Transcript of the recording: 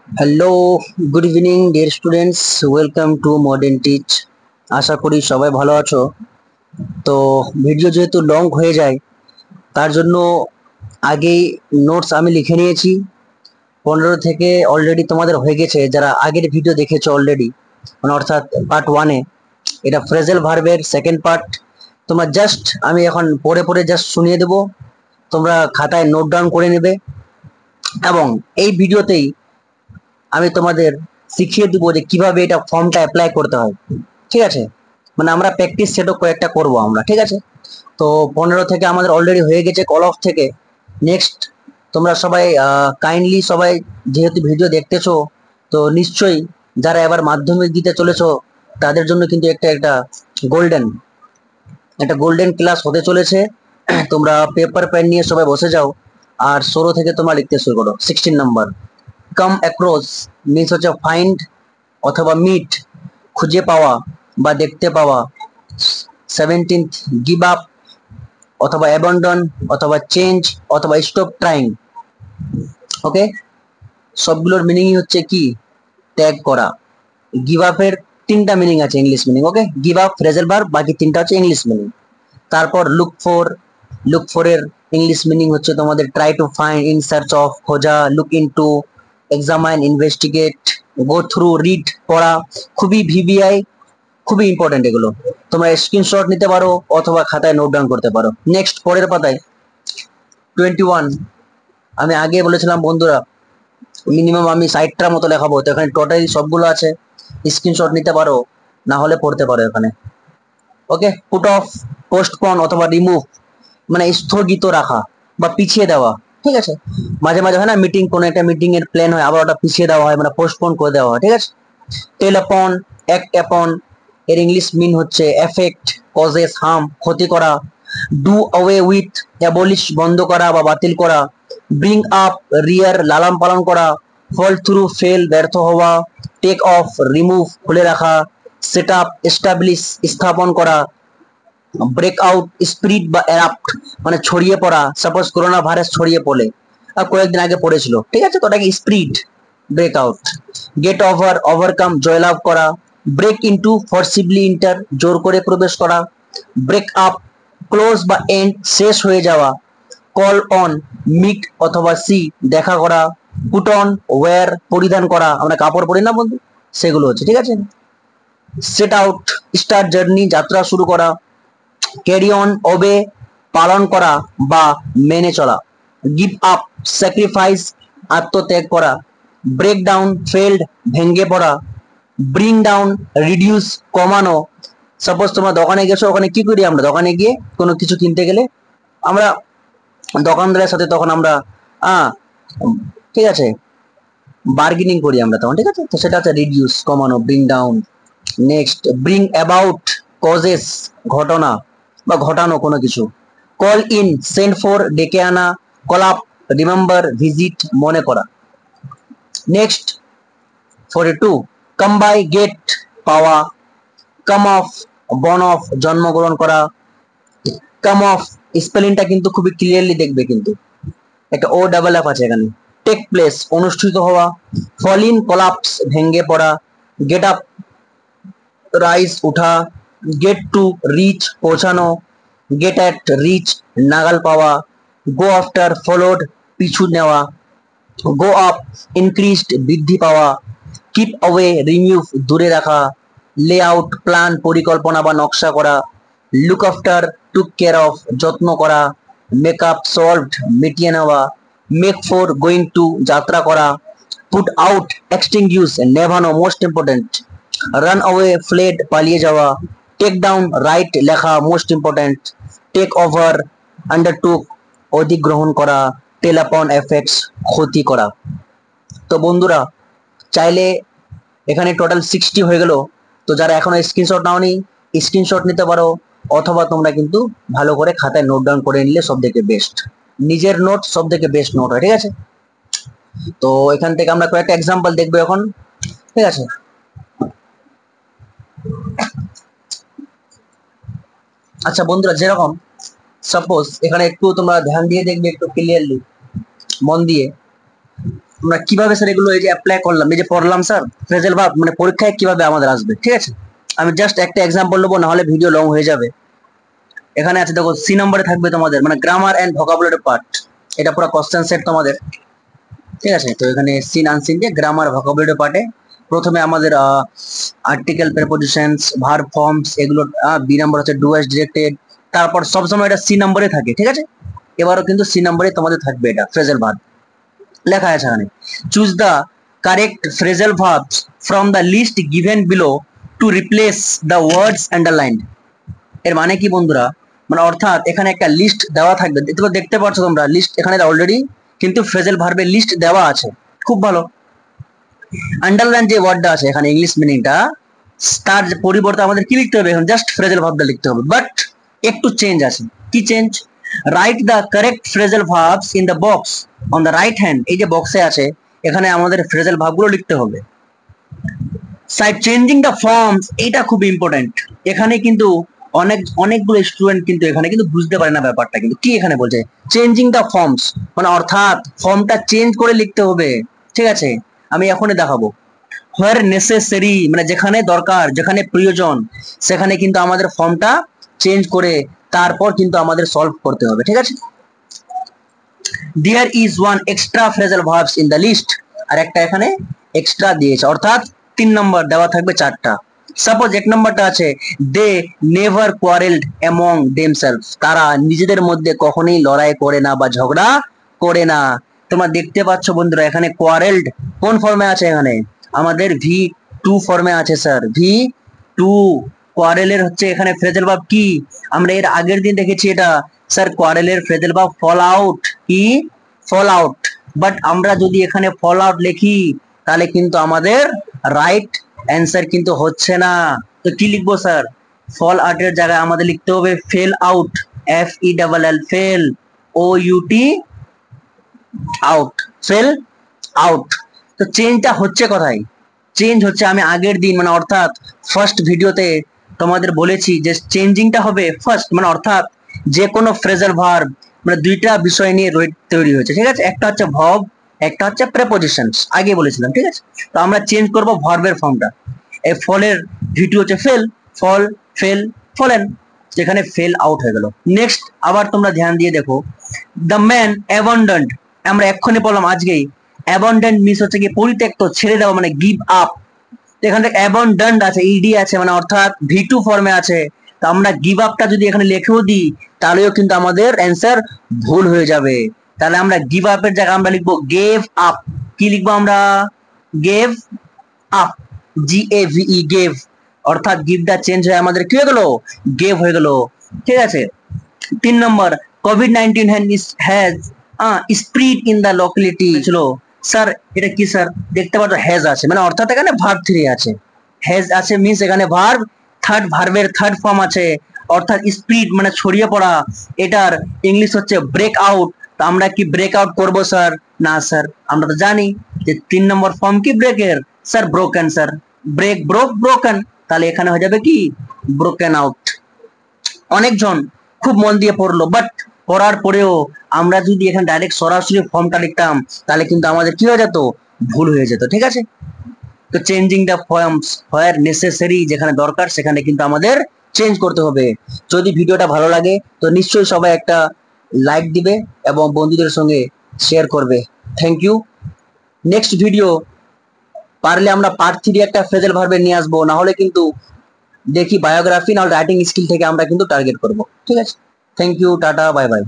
Hello, good evening dear students, welcome to modern teach. আশা করি সবাই ভালো আছো। তো ভিডিও যেহেতু লং হয়ে যায় তার জন্য আগেই নোটস আমি লিখে নিয়েছি। 15 থেকে অলরেডি তোমাদের হয়ে গেছে, যারা আগের ভিডিও দেখেছো অলরেডি, মানে অর্থাৎ পার্ট 1-এ। এটা ফ্রেজাল ভার্বের সেকেন্ড পার্ট। তোমরা জাস্ট আমি এখন পড়ে পড়ে জাস্ট শুনিয়ে দেবো, তোমরা খাতায় নোট ডাউন করে নেবে। এবং এই ভিডিওতেই আমি তোমাদের শিখিয়ে দিব যে কিভাবে এটা ফর্মটা অ্যাপ্লাই করতে হয়। ঠিক আছে, মানে আমরা প্র্যাকটিস সেটও কয়েকটা করব আমরা, ঠিক আছে। তো 15 থেকে আমাদের অলরেডি হয়ে গেছে কল অফ থেকে। নেক্সট তোমরা সবাই কাইন্ডলি সবাই, যেহেতু ভিডিও দেখতেছো, তো নিশ্চয়ই যারা এবার মাধ্যমিক দিতে চলেছো তাদের জন্য কিন্তু একটা একটা গোল্ডেন একটা গোল্ডেন ক্লাস হতে চলেছে। তোমরা পেপার পেন নিয়ে সবাই বসে যাও, আর 16 থেকে তোমরা লিখতে শুরু করো। 16 নাম্বার, কাম অ্যাক্রস মিন্স হচ্ছে ফাইন্ড অথবা মিট, খুঁজে পাওয়া বা দেখতে পাওয়া। 17th, গিভ আপ অথবা অ্যাবান্ডন অথবা চেঞ্জ অথবা স্টপ ট্রাইং। ওকে, সবগুলোর মিনিংই হচ্ছে কি? ত্যাগ করা। গিভ আপের তিনটা মিনিং আছে, English meaning. Okay, give up phrasal verb, বাকি তিনটা হচ্ছে ইংলিশ মিনিং। তারপর লুক ফর এর ইংলিশ মিনিং হচ্ছে তোমাদের try to find, in search of, খোঁজা, look into, examine, investigate, go through, read, পড়া। খুবই ভিভিআই, খুবই ইম্পর্টেন্ট এগুলো। তোমরা স্ক্রিনশট নিতে পারো অথবা খাতায় নোট ডাউন করতে পারো। নেক্সট, পরের পাতায় 21। আমি আগে বলেছিলাম বন্ধুরা, মিনিমাম আমি 60টার মতো লেখাবো, তো এখানে টোটালি সবগুলো আছে। স্ক্রিনশট নিতে পারো, না হলে পড়তে পারো এখানে। ওকে, পুট অফ, পোস্টপোন অথবা রিমুভ, মানে স্থগিত রাখা বা পিছিয়ে দেওয়া। ঠিক আছে, মাঝে মাঝে হয় না, মিটিং, কোনো একটা মিটিং এর প্ল্যান হয়, আবার ওটা পিছিয়ে দেওয়া হয়, মানে পোস্টপোন করে দেওয়া হয়। ঠিক আছে, টেল আপন, অ্যাক্ট আপন এর ইংলিশ মিন হচ্ছে এফেক্ট, কজেস হার্ম, ক্ষতি করা। ডু অ্যাওয়ে উইথ, অ্যাবলিশ বন্ধ করা বা বাতিল করা। ব্রিং আপ, রিয়ার লালন পালন করা। ফল থ্রু, ফেল ব্যর্থ হওয়া। টেক অফ, রিমুভ খুলে রাখা। সেট আপ, এস্টাবলিশ স্থাপন করা। ব্রেক আউট, স্প্রিড বা এরাপ্ট মানে ছড়িয়ে পড়া। সাপোজ করোনা ভাইরাস ছড়িয়ে পড়ে, আর কয়েকদিন আগে পড়েছিল, ঠিক আছে, তো ওটাকে spread, break out. Get over, overcome জয়লাভ করা। ব্রেক ইনটু, ফোর্সিবলি এন্টার জোর করে প্রবেশ করা। ব্রেক আপ, ক্লোজ বা এন্ড শেষ হয়ে যাওয়া। কল অন, মিট অথবা সি দেখা করা। পুট অন, ওয়্যার পরিধান করা, আমরা কাপড় পরি না বন্ধু, সেগুলো হচ্ছে। ঠিক আছে, সেট আউট, স্টার্ট জার্নি যাত্রা শুরু করা। ক্যারি অন, ওবে পালন করা বা মেনে চলা। গিভ আপ, স্যাক্রিফাইস আত্মত্যাগ করা। ব্রেক ডাউন, ফেল্ড ভেঙে পড়া। ব্রিং ডাউন, রিডিউস কমানো। সাপোজ তোমরা দোকানে গেছো, ওখানে কি করি আমরা? দোকানে গিয়ে কোনো কিছু কিনতে গেলে আমরা দোকানদারের সাথে তখন আমরা আহ ঠিক আছে বার্গেনিং করি আমরা তখন, ঠিক আছে, তো সেটা হচ্ছে রিডিউস, কমানো, bring down. Next, bring about, causes ঘটনা বা ঘটানো কোনো কিছু। কল ইন, সেন্ড ফর ডেকে আনা। কল আপ, রিমেম্বার ভিজিট মনে করা। নেক্সট 42, কাম বাই গেট পাওয়া। কাম অফ, বর্ন অফ জন্মগ্রহণ করা। কাম অফ স্পেলিংটা কিন্তু খুবই ক্লিয়ারলি দেখবে, কিন্তু একটা ও ডাবল এফ আছে এখানে। টেক প্লেস অনুষ্ঠিত হওয়া। ফল ইন কোলাপস ভেঙে পড়া। গেট আপ রাইজ উঠা। গেট টু রিচ পৌঁছানো। গেট অ্যাট রিচ নাগাল পাওয়া। গো আফটার ফলোড পিছু নেওয়া। গো আপ ইনক্রিজড বৃদ্ধি পাওয়া। কিপ অ্যাওয়ে রিমুভ দূরে রাখা। লে আউট প্ল্যান পরিকল্পনা বা নকশা করা। Look after took care of যত্ন করা। মেক আপ সলভড মিটিয়ে নেওয়া। মেক ফর গোয়িং টু যাত্রা করা। পুট আউট এক্সটিংগুইশ নেভানো, most important. Run away fled পালিয়ে যাওয়া। টেক ডাউন রাইট লেখা, most important. Take over undertook অধিগ্রহণ করা। টেল আপন এফেক্টস ক্ষতি করা। তো বন্ধুরা, চাইলে এখানে টোটাল 60 হয়ে গেল। তো যারা এখনো স্ক্রিনশট নাওনি, স্ক্রিনশট নিতে পারো, অথবা তোমরা কিন্তু ভালো করে খাতায় নোট ডাউন করে নিলে সব থেকে বেস্ট। নিজের নোট সব থেকে বেস্ট নোট হয়, ঠিক আছে। তো এখান থেকে আমরা কয়েকটা এক্সাম্পল দেখবো এখন, ঠিক আছে। আচ্ছা বন্ধুরা, যেরকম সাপোজ এখানে একটু তোমরা ধ্যান দিয়ে দেখবে, একটু ক্লিয়ারলি মন দিয়ে। আমরা কিভাবে স্যার এগুলো এই যে অ্যাপ্লাই করলাম, এই যে পড়লাম স্যার ফ্রেজাল ভার্ব মানে পরীক্ষায় কিভাবে আমাদের আসবে, ঠিক আছে। আমি জাস্ট একটা এক্সাম্পল নেবো, না হলে ভিডিও লং হয়ে যাবে। এখানে আছে দেখো সি নম্বরে থাকবে তোমাদের মানে গ্রামার এন্ড ভোকাবুলারি পার্ট, এটা পুরো কোশ্চেন সেট তোমাদের, ঠিক আছে। তো এখানে সিন আনসিন যে গ্রামার ভোকাবুলারি পার্টে প্রথমে আমাদের আর্টিকেল, প্রেপোজিশনস, ভার্ব ফর্মস এগুলো, বি নাম্বার হচ্ছে ডু অ্যাজ ডিরেক্টেড, তারপর সবসময় এটা সি নম্বরে থাকে, ঠিক আছে। এবারও কিন্তু সি নম্বরে তোমাদের থাকবে এটা ফ্রেজাল ভার্ব লেখা আছে এখানে। Choose the correct phrasal verbs from the list given below to replace the words underlined. এর মানে কি বন্ধুরা, মানে অর্থাৎ এখানে একটা লিস্ট দেওয়া থাকবে, দেখতে পাচ্ছ তোমরা লিস্ট এখানে অলরেডি কিন্তু ফ্রেজাল ভার্বের লিস্ট দেওয়া আছে, খুব ভালো। আন্ডারলাইন যে ওয়ার্ডটা আছে এখানে ইংলিশ মিনিংটা, তার পরিবর্তে আমাদের কি লিখতে হবে, এখন জাস্ট ফ্রেজাল ভার্বটা লিখতে হবে, বাট একটু চেঞ্জ আছে। কি change? Write the correct phrasal verbs in the box on the right hand, এই যে বক্সে আছে এখানে আমাদের ফ্রেজাল ভার্বগুলো লিখতে হবে। সাইড চেঞ্জিং দ্য ফর্মস, এইটা খুব ইম্পর্টেন্ট। এখানে কিন্তু অনেকগুলো স্টুডেন্ট কিন্তু এখানে কিন্তু বুঝতে পারে না ব্যাপারটা, কিন্তু কি এখানে বলছে চেঞ্জিং দ্য ফর্মস মানে অর্থাৎ ফর্মটা চেঞ্জ করে লিখতে হবে, ঠিক আছে। আমি এখনই দেখাবো। হোয়ার নেসেসারি মানে যেখানে দরকার, যেখানে প্রয়োজন, সেখানে কিন্তু আমাদের ফর্মটা চেঞ্জ করে তারপর কিন্তু আমাদের সলভ করতে হবে, ঠিক আছে। There is one extra phrasal verbs in the list, আর একটা এখানে এক্সট্রা দিয়েছে, অর্থাৎ 3 নম্বর দেওয়া থাকবে 4টা। সাপোজ 1 নম্বরটা আছে দে নেভার কোয়ারেলড অ্যামং দেমসেলফস, তারা নিজেদের মধ্যে কখনোই লড়াই করে না বা ঝগড়া করে না। তোমরা দেখতে পাচ্ছ বন্ধুরা এখানে কোয়ারেলড কোন ফর্মে আছে, এখানে আমাদের V2 ফর্মে আছে স্যার, V2। কোয়ারেলের হচ্ছে এখানে ফ্রেজাল ভার্ব কি, আমরা এর আগের দিন দেখেছি এটা স্যার, কোয়ারেলের ফ্রেজাল ভার্ব ফল আউট, কি ফল আউট। বাট আমরা যদি এখানে ফল আউট লিখি তাহলে কিন্তু আমাদের রাইট অ্যান্সার কিন্তু হচ্ছে না। তো কি লিখবো স্যার, ফল আউটের জায়গায় আমাদের লিখতে হবে fail out, FELL fail, OUT out, fail out. তো চেঞ্জটা হচ্ছে কোথায়, চেঞ্জ হচ্ছে আমি আগের দিন মানে অর্থাৎ ফার্স্ট ভিডিওতে তোমাদের বলেছি যে চেঞ্জিংটা হবে ফার্স্ট, মানে অর্থাৎ যে কোনো ফ্রেজাল ভার্ব মানে দুইটা বিষয় নিয়ে তৈরি হয়েছে, ঠিক আছে। একটা হচ্ছে ভার্ব, একটা হচ্ছে প্রেপোজিশনস, আগে বলেছিলাম, ঠিক আছে। তো আমরা চেঞ্জ করব ভার্বের ফর্মটা। এই ফলের ভিডিও হচ্ছে ফেল, ফল, ফেল, ফলেন, যেখানে ফেল আউট হয়ে গেল। নেক্সট আবার তোমরা ধ্যান দিয়ে দেখো, দ্য ম্যান অ্যাবান্ডন্ড, আমরা এক্ষুনি বললাম আজকেই, অ্যাবান্ডন্ড মিন্স হচ্ছে কি পরিত্যক্ত, ছেড়ে দেওয়া মানে গিভ আপ। এখানে অ্যাবান্ডন্ড আছে, ইডি আছে মানে অর্থাৎ V2 ফর্মে আছে। তো আমরা গিভ আপটা যদি এখানে লিখেও দিই তাহলেও কিন্তু আমাদের অ্যান্সার ভুল হয়ে যাবে। তাহলে আমরা গিভ আপের জায়গায় আমরা লিখবো গেভ আপ। কি লিখবো আমরা, গেভ আপ, GAVE গেভ, অর্থাৎ গিভটা চেঞ্জ হয়ে আমাদের কি হয়ে গেল, গেভ হয়ে গেল, ঠিক আছে। 3 number, COVID-19 has spread in the locality ছিল। স্যার এটা কি স্যার, দেখতে পাচ্ছ হ্যাজ আছে মানে অর্থাৎ এখানে ভার্ব 3 আছে, হ্যাজ আছে মিন্স এখানে ভার্ব, থার্ড ভার্বের থার্ড ফর্ম আছে, অর্থাৎ স্প্রিড মানে ছড়িয়ে পড়া, এটার ইংলিশ হচ্ছে ব্রেক আউট। তো আমরা কি ব্রেক আউট করবো স্যার, না স্যার, আমরা তো জানি যে 3 নম্বর ফর্ম কি ব্রেকের, sir broken, sir break, broke, broken, তাহলে এখানে হয়ে যাবে কি ব্রোকেন আউট। অনেকজন খুব মন দিয়ে পড়লো, বাট পড়ার পরেও আমরা যদি এখানে ডাইরেক্ট সরাসরি ফর্মটা লিখতাম তাহলে কিন্তু আমাদের কি হয়ে যেত, ভুল হয়ে যেত, ঠিক আছে। তো changing the forms where necessary, যেখানে দরকার সেখানে কিন্তু আমাদের চেঞ্জ করতে হবে। যদি ভিডিওটা ভালো লাগে তো নিশ্চয়ই সবাই একটা লাইক দিবে এবং বন্ধুদের সঙ্গে শেয়ার করবে। Thank you. নেক্সট ভিডিও পারলে আমরা পার্ট 3 একটা ফ্রেজাল ভার্বে নিয়ে আসবো, না হলে কিন্তু দেখি বায়োগ্রাফি না রাইটিং স্কিল থেকে আমরা কিন্তু টার্গেট করব, ঠিক আছে। Thank you, tata, bye by.